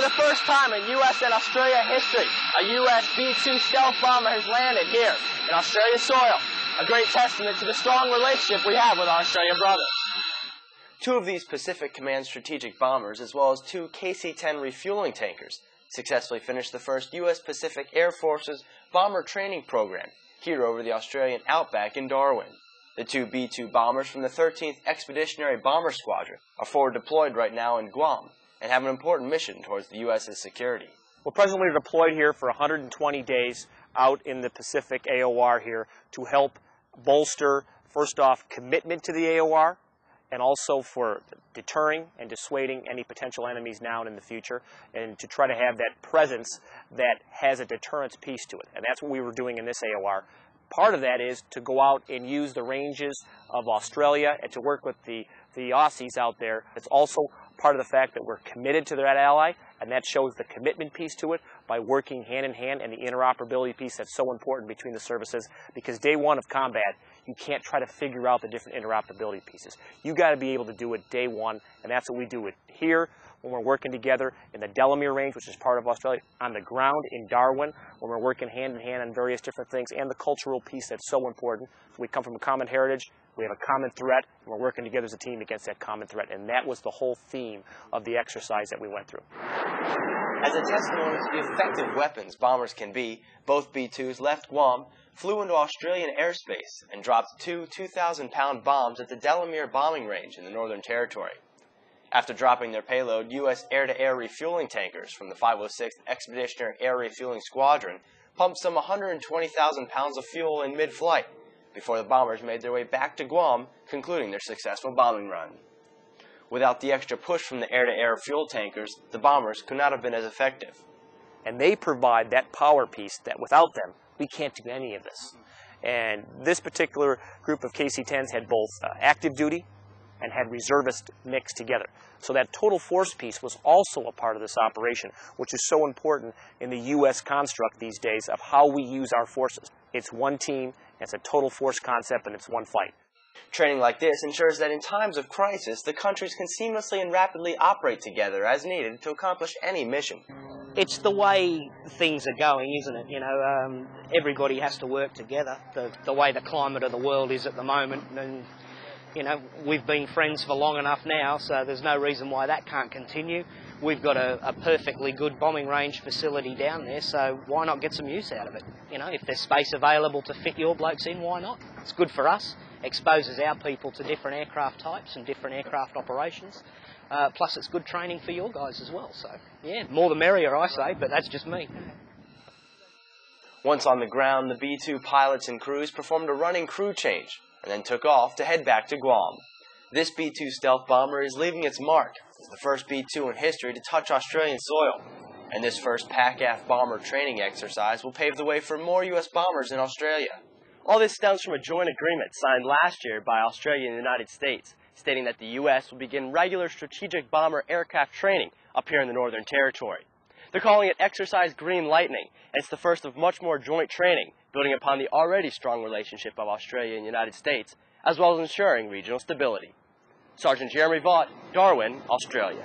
the first time in U.S. and Australia history, a U.S. B-2 stealth bomber has landed here in Australian soil. A great testament to the strong relationship we have with our Australian brothers. Two of these Pacific Command strategic bombers, as well as two KC-10 refueling tankers, successfully finished the first U.S. Pacific Air Force's bomber training program here over the Australian outback in Darwin. The two B-2 bombers from the 13th Expeditionary Bomber Squadron are forward deployed right now in Guam and have an important mission towards the U.S.'s security. We're presently deployed here for 120 days out in the Pacific AOR here to help bolster, first off, commitment to the AOR, and also for deterring and dissuading any potential enemies now and in the future, and to try to have that presence that has a deterrence piece to it. And that's what we were doing in this AOR. Part of that is to go out and use the ranges of Australia and to work with the Aussies out there. It's also part of the fact that we're committed to that ally, and that shows the commitment piece to it by working hand in hand, and the interoperability piece that's so important between the services, because day one of combat, you can't try to figure out the different interoperability pieces. You got to be able to do it day one, and that's what we do it here when we're working together in the Delamere range, which is part of Australia, on the ground in Darwin, when we're working hand in hand on various different things, and the cultural piece that's so important. We come from a common heritage, we have a common threat, and we're working together as a team against that common threat, and that was the whole theme of the exercise that we went through. As a testimony to the effective weapons bombers can be, both B-2s left Guam, flew into Australian airspace, and dropped two 2,000-pound bombs at the Delamere bombing range in the Northern Territory. After dropping their payload, U.S. air-to-air refueling tankers from the 506th Expeditionary Air Refueling Squadron pumped some 120,000 pounds of fuel in mid-flight before the bombers made their way back to Guam, concluding their successful bombing run. Without the extra push from the air-to-air fuel tankers, the bombers could not have been as effective. And they provide that power piece that without them, we can't do any of this. And this particular group of KC-10s had both active duty and had reservists mixed together. So that total force piece was also a part of this operation, which is so important in the U.S. construct these days of how we use our forces. It's one team, it's a total force concept, and it's one fight. Training like this ensures that in times of crisis, the countries can seamlessly and rapidly operate together as needed to accomplish any mission. It's the way things are going, isn't it? You know, everybody has to work together. The way the climate of the world is at the moment, and you know, we've been friends for long enough now, so there's no reason why that can't continue. We've got a perfectly good bombing range facility down there, so why not get some use out of it? You know, if there's space available to fit your blokes in, why not? It's good for us, exposes our people to different aircraft types and different aircraft operations. Plus it's good training for your guys as well, so yeah, more the merrier I say, but that's just me. Once on the ground, the B-2 pilots and crews performed a running crew change and then took off to head back to Guam. This B-2 stealth bomber is leaving its mark as the first B-2 in history to touch Australian soil, and this first PACAF bomber training exercise will pave the way for more U.S. bombers in Australia. All this stems from a joint agreement signed last year by Australia and the United States, stating that the U.S. will begin regular strategic bomber aircraft training up here in the Northern Territory. They're calling it Exercise Green Lightning, and it's the first of much more joint training, building upon the already strong relationship of Australia and the United States, as well as ensuring regional stability. Sergeant Jeremy Vaught, Darwin, Australia.